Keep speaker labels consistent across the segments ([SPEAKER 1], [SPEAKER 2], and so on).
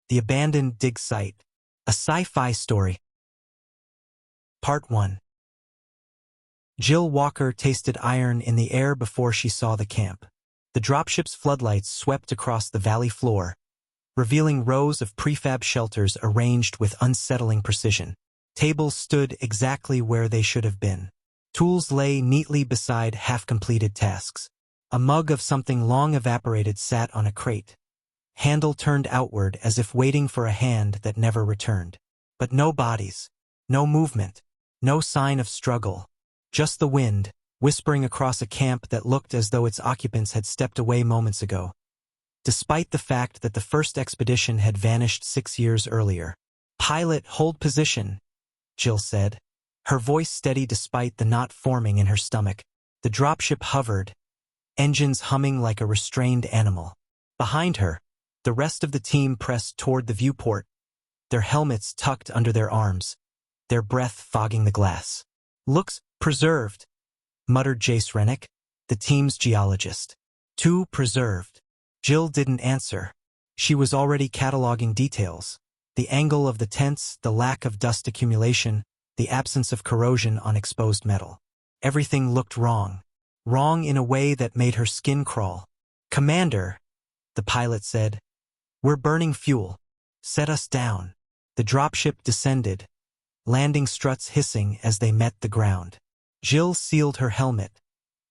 [SPEAKER 1] The Abandoned Dig Site. A Sci-Fi Story. Part 1. Jill Walker tasted iron in the air before she saw the camp. The dropship's floodlights swept across the valley floor, revealing rows of prefab shelters arranged with unsettling precision. Tables stood exactly where they should have been. Tools lay neatly beside half-completed tasks. A mug of something long evaporated sat on a crate. Handle turned outward as if waiting for a hand that never returned. But no bodies, no movement, no sign of struggle. Just the wind, whispering across a camp that looked as though its occupants had stepped away moments ago. Despite the fact that the first expedition had vanished 6 years earlier. "Pilot, hold position," Jill said, her voice steady despite the knot forming in her stomach. The dropship hovered, engines humming like a restrained animal. Behind her, the rest of the team pressed toward the viewport, their helmets tucked under their arms, their breath fogging the glass. "Looks preserved," muttered Jace Rennick, the team's geologist. "Too preserved." Jill didn't answer. She was already cataloging details. The angle of the tents, the lack of dust accumulation, the absence of corrosion on exposed metal. Everything looked wrong. Wrong in a way that made her skin crawl. "Commander," the pilot said, "we're burning fuel. Set us down." The dropship descended, landing struts hissing as they met the ground. Jill sealed her helmet,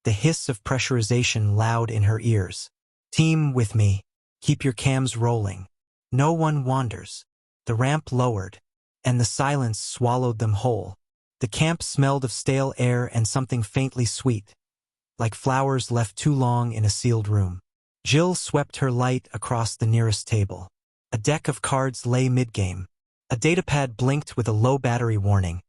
[SPEAKER 1] the hiss of pressurization loud in her ears. "Team with me. Keep your cams rolling. No one wanders." The ramp lowered, and the silence swallowed them whole. The camp smelled of stale air and something faintly sweet, like flowers left too long in a sealed room. Jill swept her light across the nearest table. A deck of cards lay mid-game. A datapad blinked with a low battery warning,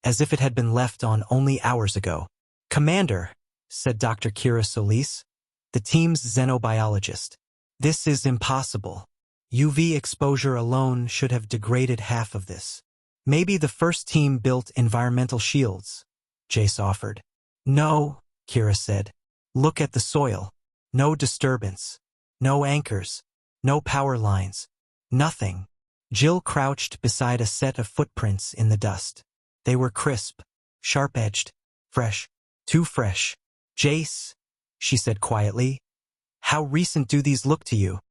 [SPEAKER 1] as if it had been left on only hours ago. "Commander," said Dr. Kira Solis, the team's xenobiologist, "this is impossible. UV exposure alone should have degraded half of this." "Maybe the first team built environmental shields," Jace offered. "No," Kira said. "Look at the soil. No disturbance. No anchors. No power lines. Nothing." Jill crouched beside a set of footprints in the dust. They were crisp, sharp-edged, fresh. Too fresh. "Jace," she said quietly, "how recent do these look to you?"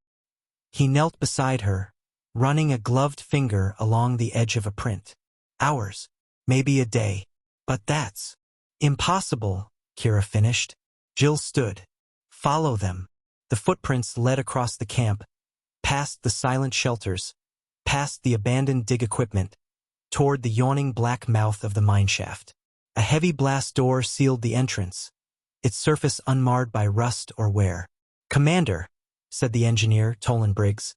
[SPEAKER 1] He knelt beside her, running a gloved finger along the edge of a print. "Hours. Maybe a day. But that's impossible," Kira finished. Jill stood. "Follow them." The footprints led across the camp, past the silent shelters, past the abandoned dig equipment, toward the yawning black mouth of the mineshaft. A heavy blast door sealed the entrance, its surface unmarred by rust or wear. "Commander," said the engineer, Tolan Briggs,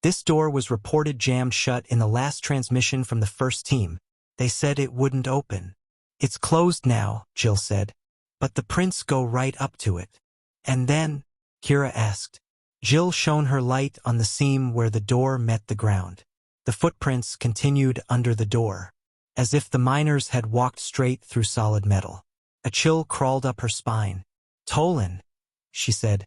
[SPEAKER 1] "this door was reported jammed shut in the last transmission from the first team. They said it wouldn't open." "It's closed now," Jill said, "but the prints go right up to it." "And then?" Kira asked. Jill shone her light on the seam where the door met the ground. The footprints continued under the door, as if the miners had walked straight through solid metal. A chill crawled up her spine. "Tolan," she said,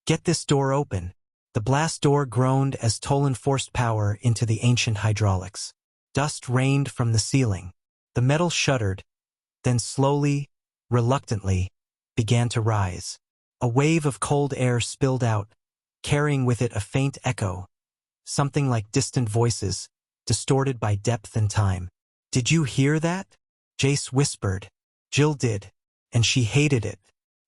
[SPEAKER 1] "get this door open." The blast door groaned as Tolan forced power into the ancient hydraulics. Dust rained from the ceiling. The metal shuddered, then slowly, reluctantly, began to rise. A wave of cold air spilled out, carrying with it a faint echo, something like distant voices, distorted by depth and time. "Did you hear that?" Jace whispered. Jill did, and she hated it.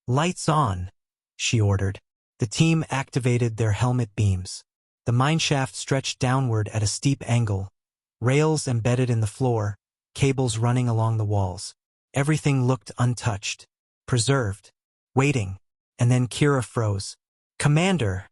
[SPEAKER 1] "Lights on," she ordered. The team activated their helmet beams. The mineshaft stretched downward at a steep angle, rails embedded in the floor, cables running along the walls. Everything looked untouched, preserved, waiting, and then Kira froze. "Commander,"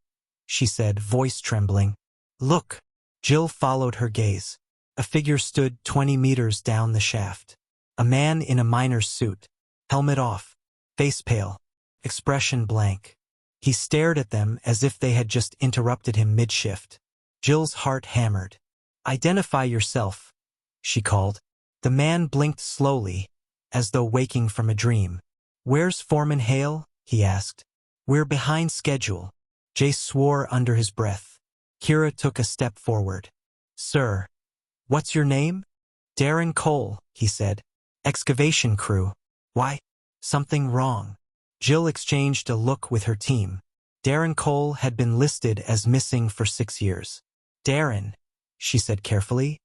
[SPEAKER 1] she said, voice trembling. "Look." Jill followed her gaze. A figure stood 20 meters down the shaft. A man in a miner's suit, helmet off, face pale, expression blank. He stared at them as if they had just interrupted him mid-shift. Jill's heart hammered. "Identify yourself," she called. The man blinked slowly, as though waking from a dream. "Where's Foreman Hale?" he asked. "We're behind schedule." Jace swore under his breath. Kira took a step forward. Sir, what's your name? Darren Cole, he said. Excavation crew. Why? Something wrong. Jill exchanged a look with her team. Darren Cole had been listed as missing for 6 years. Darren, she said carefully.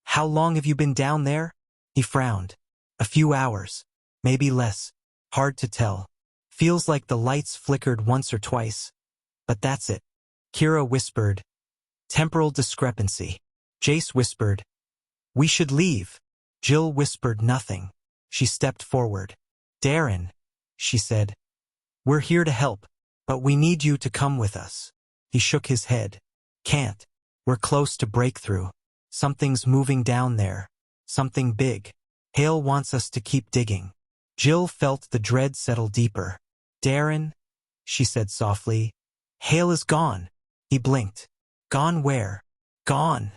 [SPEAKER 1] How long have you been down there? He frowned. A few hours. Maybe less. Hard to tell. Feels like the lights flickered once or twice. But that's it. Kira whispered. Temporal discrepancy. Jace whispered. We should leave. Jill whispered nothing. She stepped forward. Darren, she said. We're here to help, but we need you to come with us. He shook his head. Can't. We're close to breakthrough. Something's moving down there. Something big. Hale wants us to keep digging. Jill felt the dread settle deeper. Darren, she said softly. Hale is gone. He blinked. Gone where? Gone,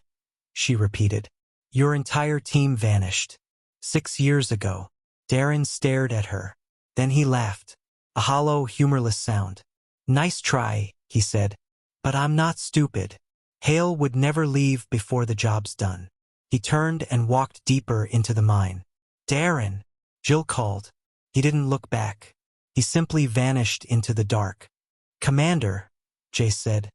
[SPEAKER 1] she repeated. Your entire team vanished. 6 years ago. Darren stared at her. Then he laughed. A hollow, humorless sound. Nice try, he said. But I'm not stupid. Hale would never leave before the job's done. He turned and walked deeper into the mine. Darren, Jill called. He didn't look back. He simply vanished into the dark. Commander, Jace said.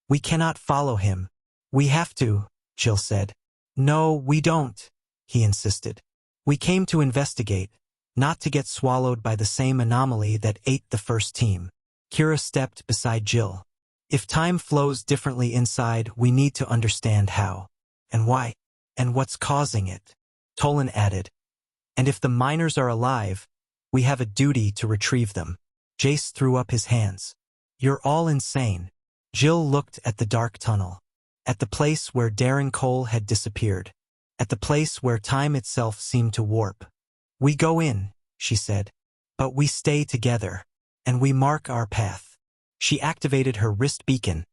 [SPEAKER 1] We cannot follow him. We have to, Jill said. No, we don't, he insisted. We came to investigate, not to get swallowed by the same anomaly that ate the first team. Kira stepped beside Jill. If time flows differently inside, we need to understand how. And why. And what's causing it. Tolan added. And if the miners are alive, we have a duty to retrieve them. Jace threw up his hands. You're all insane. Jill looked at the dark tunnel. At the place where Darren Cole had disappeared. At the place where time itself seemed to warp. We go in, she said. But we stay together. And we mark our path. She activated her wrist beacon,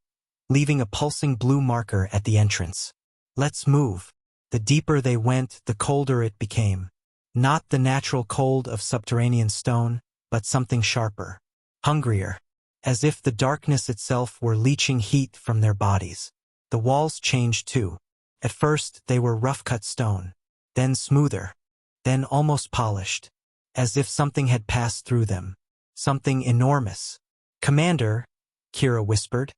[SPEAKER 1] leaving a pulsing blue marker at the entrance. Let's move. The deeper they went, the colder it became. Not the natural cold of subterranean stone, but something sharper. Hungrier. As if the darkness itself were leaching heat from their bodies. The walls changed too. At first, they were rough-cut stone. Then smoother. Then almost polished. As if something had passed through them. Something enormous. Commander, Kira whispered.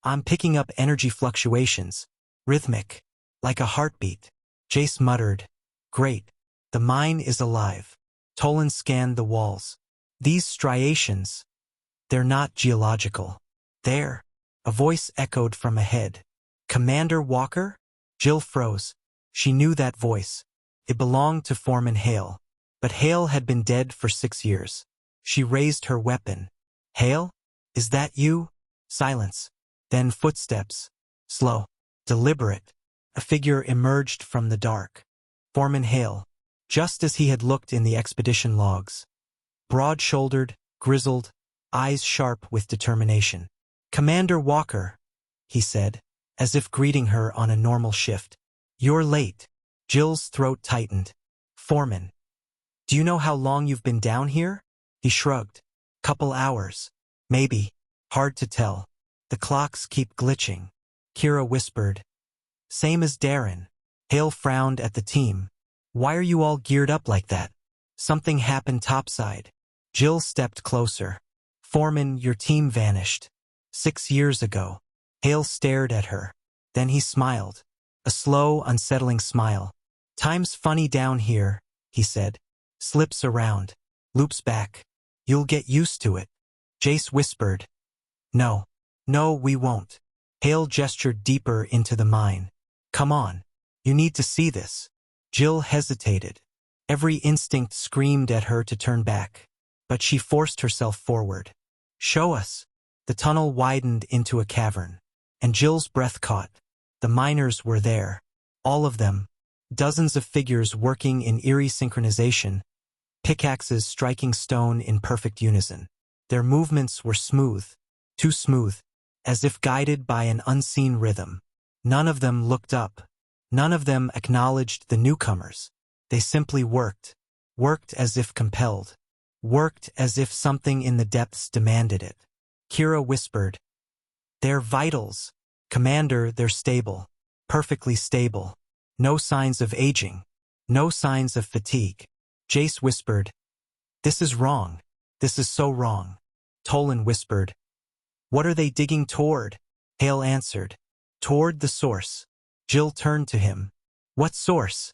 [SPEAKER 1] I'm picking up energy fluctuations. Rhythmic. Like a heartbeat. Jace muttered. Great. The mine is alive. Tolan scanned the walls. These striations. They're not geological. There. A voice echoed from ahead. Commander Walker? Jill froze. She knew that voice. It belonged to Foreman Hale. But Hale had been dead for 6 years. She raised her weapon. Hale? Is that you? Silence. Then footsteps. Slow. Deliberate. A figure emerged from the dark. Foreman Hale. Just as he had looked in the expedition logs. Broad-shouldered, grizzled, eyes sharp with determination. Commander Walker, he said, as if greeting her on a normal shift. You're late. Jill's throat tightened. Foreman. Do you know how long you've been down here? He shrugged. Couple hours. Maybe. Hard to tell. The clocks keep glitching. Kira whispered. Same as Darren. Hale frowned at the team. Why are you all geared up like that? Something happened topside. Jill stepped closer. Foreman, your team vanished. 6 years ago. Hale stared at her. Then he smiled. A slow, unsettling smile. Time's funny down here, he said. Slips around. Loops back. You'll get used to it. Jace whispered. No. No, we won't. Hale gestured deeper into the mine. Come on. You need to see this. Jill hesitated. Every instinct screamed at her to turn back. But she forced herself forward. Show us. The tunnel widened into a cavern. And Jill's breath caught. The miners were there. All of them. Dozens of figures working in eerie synchronization. Pickaxes striking stone in perfect unison. Their movements were smooth. Too smooth. As if guided by an unseen rhythm. None of them looked up. None of them acknowledged the newcomers. They simply worked. Worked as if compelled. Worked as if something in the depths demanded it. Kira whispered. They're vitals. Commander, they're stable. Perfectly stable. No signs of aging. No signs of fatigue. Jace whispered, "This is wrong. This is so wrong." Tolan whispered, "What are they digging toward?" Hale answered, "Toward the source." Jill turned to him. "What source?"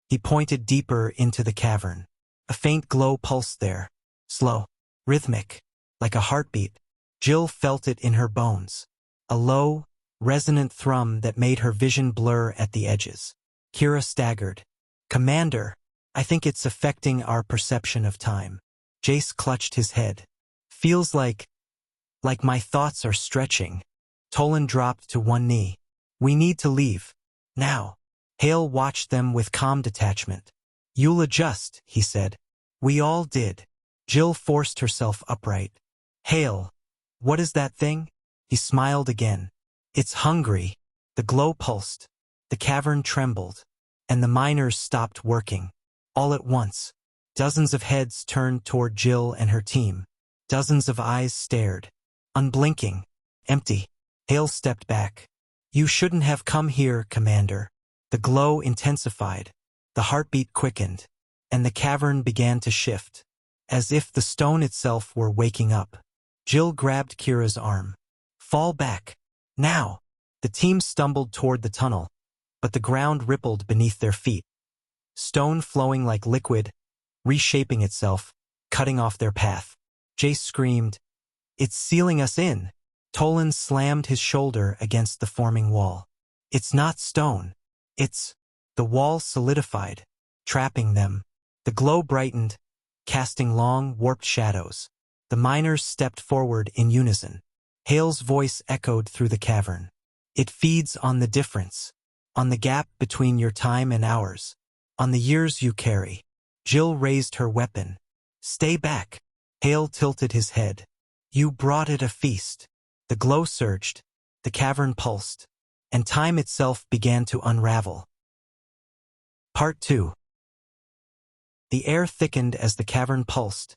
[SPEAKER 1] He pointed deeper into the cavern. A faint glow pulsed there. Slow. Rhythmic. Like a heartbeat. Jill felt it in her bones. A low, resonant thrum that made her vision blur at the edges. Kira staggered. "Commander, I think it's affecting our perception of time." Jace clutched his head. "Feels like my thoughts are stretching." Tolan dropped to one knee. "We need to leave. Now." Hale watched them with calm detachment. "You'll adjust," he said. "We all did." Jill forced herself upright. "Hale, what is that thing?" He smiled again. "It's hungry." The glow pulsed. The cavern trembled. And the miners stopped working. All at once. Dozens of heads turned toward Jill and her team. Dozens of eyes stared. Unblinking. Empty. Hale stepped back. "You shouldn't have come here, Commander." The glow intensified. The heartbeat quickened. And the cavern began to shift. As if the stone itself were waking up. Jill grabbed Kira's arm. "Fall back. Now." The team stumbled toward the tunnel, but the ground rippled beneath their feet. Stone flowing like liquid, reshaping itself, cutting off their path. Jace screamed, "It's sealing us in." Tolan slammed his shoulder against the forming wall. "It's not stone. It's—" The wall solidified, trapping them. The glow brightened, casting long, warped shadows. The miners stepped forward in unison. Hale's voice echoed through the cavern. "It feeds on the difference. On the gap between your time and ours. On the years you carry." Jill raised her weapon. "Stay back." Hale tilted his head. "You brought it a feast." The glow surged. The cavern pulsed. And time itself began to unravel. Part 2. The air thickened as the cavern pulsed,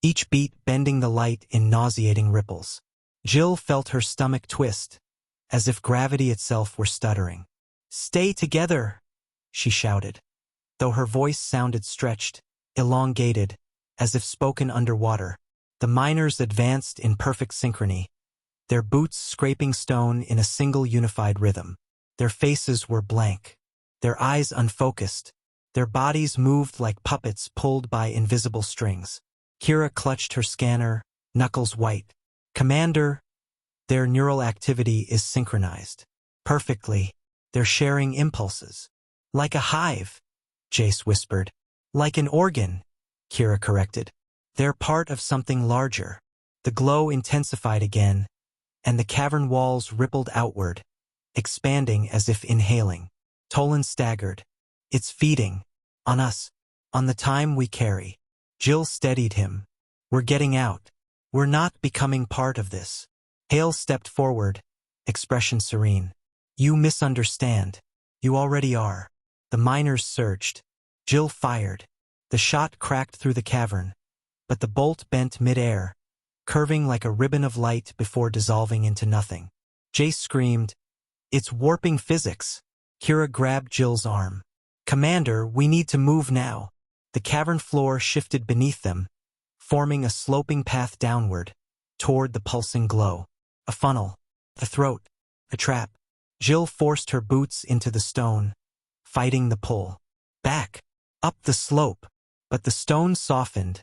[SPEAKER 1] each beat bending the light in nauseating ripples. Jill felt her stomach twist, as if gravity itself were stuttering. "Stay together," she shouted, though her voice sounded stretched, elongated, as if spoken underwater. The miners advanced in perfect synchrony, their boots scraping stone in a single unified rhythm. Their faces were blank, their eyes unfocused, their bodies moved like puppets pulled by invisible strings. Kira clutched her scanner, knuckles white. "Commander," their neural activity is synchronized. Perfectly. They're sharing impulses. "Like a hive," Jace whispered. "Like an organ," Kira corrected. "They're part of something larger." The glow intensified again, and the cavern walls rippled outward, expanding as if inhaling. Tolan staggered. "It's feeding. On us. On the time we carry." Jill steadied him. "We're getting out. We're not becoming part of this." Hale stepped forward, expression serene. "You misunderstand. You already are." The miners surged. Jill fired. The shot cracked through the cavern, but the bolt bent mid-air, curving like a ribbon of light before dissolving into nothing. Jace screamed, "It's warping physics." Kira grabbed Jill's arm. "Commander, we need to move now." The cavern floor shifted beneath them, forming a sloping path downward, toward the pulsing glow. A funnel. A throat. A trap. Jill forced her boots into the stone, fighting the pull. Back. Up the slope. But the stone softened,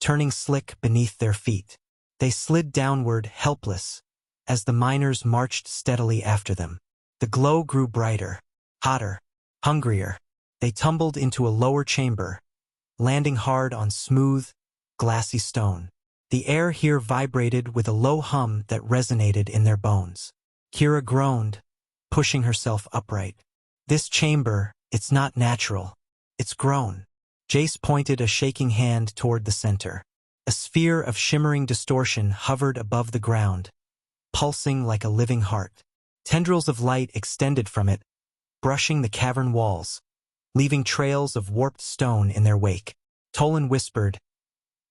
[SPEAKER 1] turning slick beneath their feet. They slid downward, helpless, as the miners marched steadily after them. The glow grew brighter, hotter, hungrier. They tumbled into a lower chamber, landing hard on smooth, glassy stone. The air here vibrated with a low hum that resonated in their bones. Kira groaned, pushing herself upright. "This chamber, it's not natural. It's grown." Jace pointed a shaking hand toward the center. A sphere of shimmering distortion hovered above the ground, pulsing like a living heart. Tendrils of light extended from it, brushing the cavern walls, leaving trails of warped stone in their wake. Tolan whispered,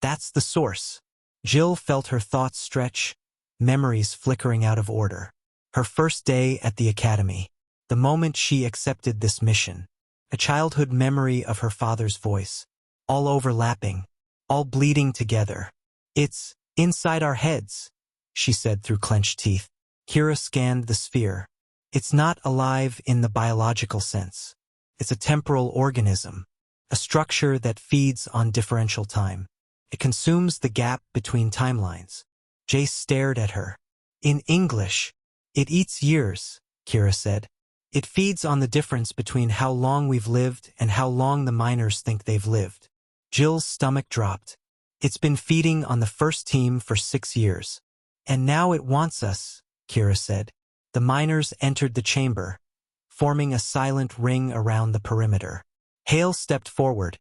[SPEAKER 1] "That's the source." Jill felt her thoughts stretch, memories flickering out of order. Her first day at the academy. The moment she accepted this mission. A childhood memory of her father's voice. All overlapping. All bleeding together. "It's inside our heads," she said through clenched teeth. Kira scanned the sphere. "It's not alive in the biological sense. It's a temporal organism. A structure that feeds on differential time. It consumes the gap between timelines." Jace stared at her. "In English, it eats years," Kira said. "It feeds on the difference between how long we've lived and how long the miners think they've lived." Jill's stomach dropped. "It's been feeding on the first team for 6 years. And now it wants us," Kira said. The miners entered the chamber, forming a silent ring around the perimeter. Hale stepped forward,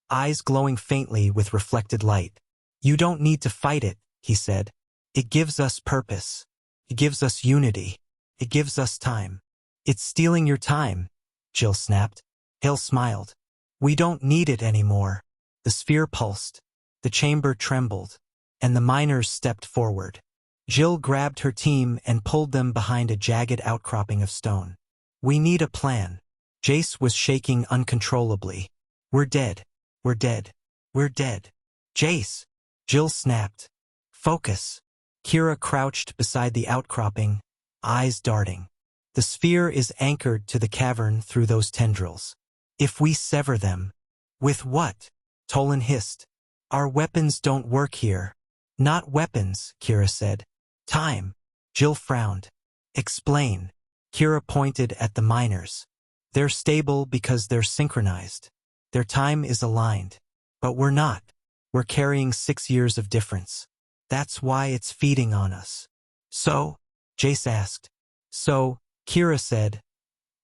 [SPEAKER 1] eyes glowing faintly with reflected light. "You don't need to fight it," he said. "It gives us purpose. It gives us unity. It gives us time." "It's stealing your time," Jill snapped. Hale smiled. "We don't need it anymore." The sphere pulsed. The chamber trembled. And the miners stepped forward. Jill grabbed her team and pulled them behind a jagged outcropping of stone. "We need a plan." Jace was shaking uncontrollably. "We're dead. We're dead. We're dead." "Jace!" Jill snapped. "Focus." Kira crouched beside the outcropping, eyes darting. "The sphere is anchored to the cavern through those tendrils. If we sever them..." "With what?" Tolan hissed. "Our weapons don't work here." "Not weapons," Kira said. "Time." Jill frowned. "Explain." Kira pointed at the miners. "They're stable because they're synchronized. Their time is aligned. But we're not. We're carrying 6 years of difference. That's why it's feeding on us." "So?" Jace asked. "So," Kira said,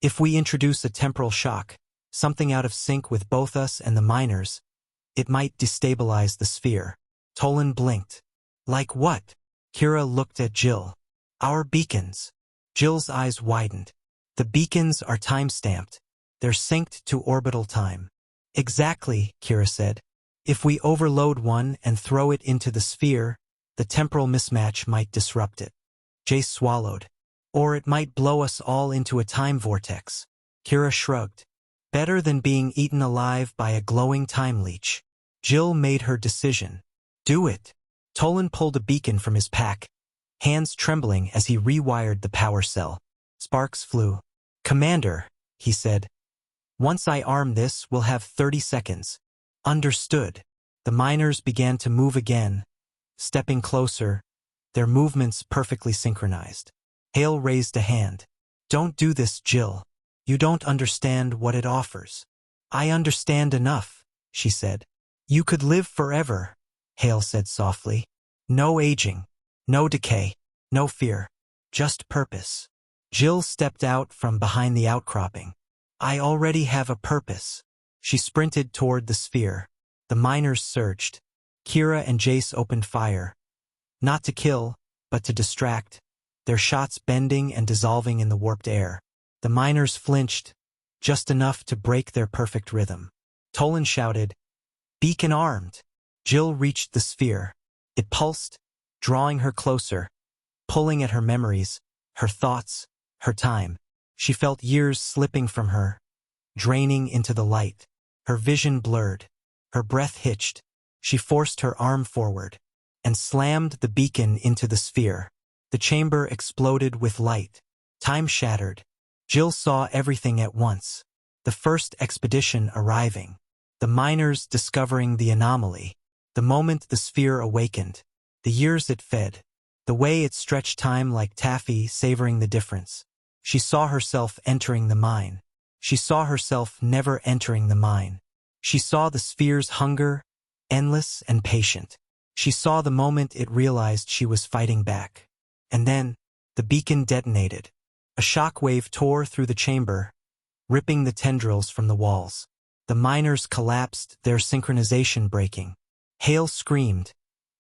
[SPEAKER 1] "if we introduce a temporal shock, something out of sync with both us and the miners, it might destabilize the sphere." Tolan blinked. "Like what?" Kira looked at Jill. "Our beacons." Jill's eyes widened. "The beacons are time-stamped. They're synced to orbital time." "Exactly," Kira said. "If we overload one and throw it into the sphere, the temporal mismatch might disrupt it." Jace swallowed. "Or it might blow us all into a time vortex." Kira shrugged. "Better than being eaten alive by a glowing time leech." Jill made her decision. "Do it." Tolan pulled a beacon from his pack, hands trembling as he rewired the power cell. Sparks flew. "Commander," he said. "Once I arm this, we'll have 30 seconds. Understood." The miners began to move again, stepping closer, their movements perfectly synchronized. Hale raised a hand. "Don't do this, Jill. You don't understand what it offers." "I understand enough," she said. "You could live forever," Hale said softly. "No aging, no decay, no fear, just purpose." Jill stepped out from behind the outcropping. "I already have a purpose." She sprinted toward the sphere. The miners surged. Kira and Jace opened fire. Not to kill, but to distract, their shots bending and dissolving in the warped air. The miners flinched, just enough to break their perfect rhythm. Tolan shouted, "Beacon armed!" Jill reached the sphere. It pulsed, drawing her closer, pulling at her memories, her thoughts, her time. She felt years slipping from her, draining into the light. Her vision blurred. Her breath hitched. She forced her arm forward and slammed the beacon into the sphere. The chamber exploded with light. Time shattered. Jill saw everything at once. The first expedition arriving. The miners discovering the anomaly. The moment the sphere awakened. The years it fed. The way it stretched time like taffy, savoring the difference. She saw herself entering the mine. She saw herself never entering the mine. She saw the sphere's hunger, endless and patient. She saw the moment it realized she was fighting back. And then, the beacon detonated. A shockwave tore through the chamber, ripping the tendrils from the walls. The miners collapsed, their synchronization breaking. Hale screamed,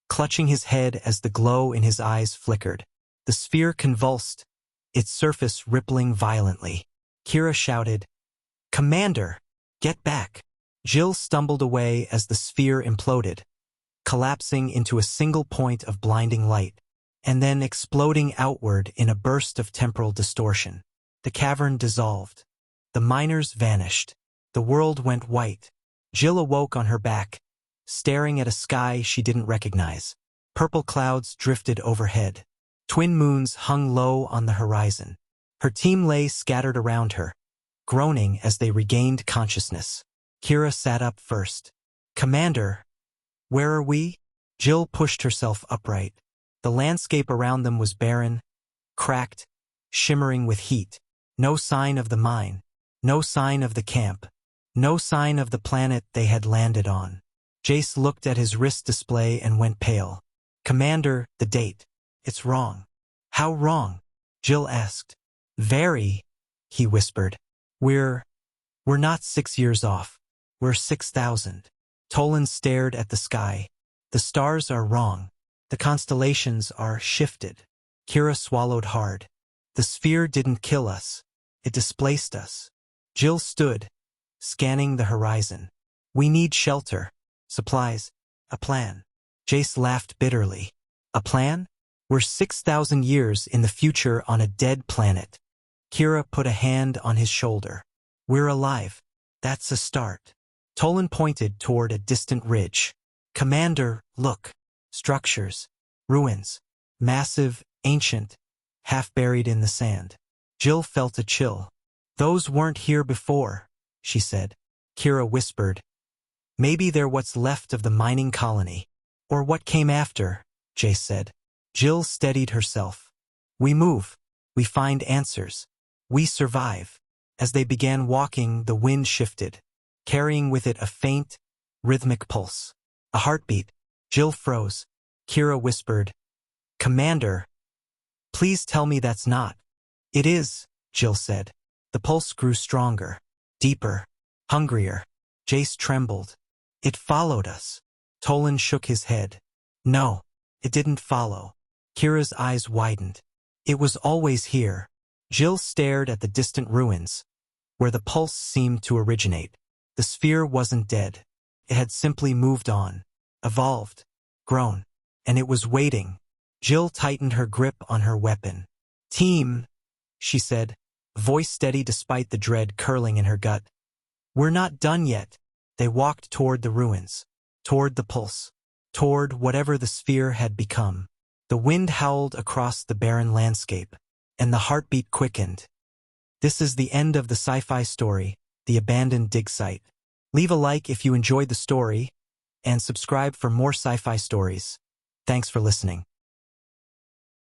[SPEAKER 1] clutching his head as the glow in his eyes flickered. The sphere convulsed, its surface rippling violently. Kira shouted, "Commander, get back!" Jill stumbled away as the sphere imploded, collapsing into a single point of blinding light. and then exploding outward in a burst of temporal distortion. The cavern dissolved. The miners vanished. The world went white. Jill awoke on her back, staring at a sky she didn't recognize. Purple clouds drifted overhead. Twin moons hung low on the horizon. Her team lay scattered around her, groaning as they regained consciousness. Kira sat up first. "Commander, where are we?" Jill pushed herself upright. The landscape around them was barren, cracked, shimmering with heat. No sign of the mine. No sign of the camp. No sign of the planet they had landed on. Jace looked at his wrist display and went pale. "Commander, the date. It's wrong." "How wrong?" Jill asked. "Very," he whispered. We're not 6 years off. We're 6,000. Tolan stared at the sky. "The stars are wrong. The constellations are shifted." Kira swallowed hard. "The sphere didn't kill us. It displaced us." Jill stood, scanning the horizon. "We need shelter, supplies, a plan." Jace laughed bitterly. "A plan? We're 6,000 years in the future on a dead planet." Kira put a hand on his shoulder. "We're alive. That's a start." Tolan pointed toward a distant ridge. "Commander, look. Structures. Ruins. Massive, ancient, half buried in the sand." Jill felt a chill. "Those weren't here before," she said. Kira whispered, "Maybe they're what's left of the mining colony." "Or what came after," Jace said. Jill steadied herself. "We move. We find answers. We survive." As they began walking, the wind shifted, carrying with it a faint, rhythmic pulse. A heartbeat. Jill froze. Kira whispered, "Commander, please tell me that's not." "It is," Jill said. The pulse grew stronger, deeper, hungrier. Jace trembled. "It followed us." Tolan shook his head. "No, it didn't follow." Kira's eyes widened. "It was always here." Jill stared at the distant ruins, where the pulse seemed to originate. The sphere wasn't dead. It had simply moved on, evolved, grown, and it was waiting. Jill tightened her grip on her weapon. "Team," she said, voice steady despite the dread curling in her gut. "We're not done yet." They walked toward the ruins, toward the pulse, toward whatever the sphere had become. The wind howled across the barren landscape, and the heartbeat quickened. This is the end of the sci-fi story, The Abandoned Dig Site. Leave a like if you enjoyed the story, and subscribe for more sci-fi stories. Thanks for listening.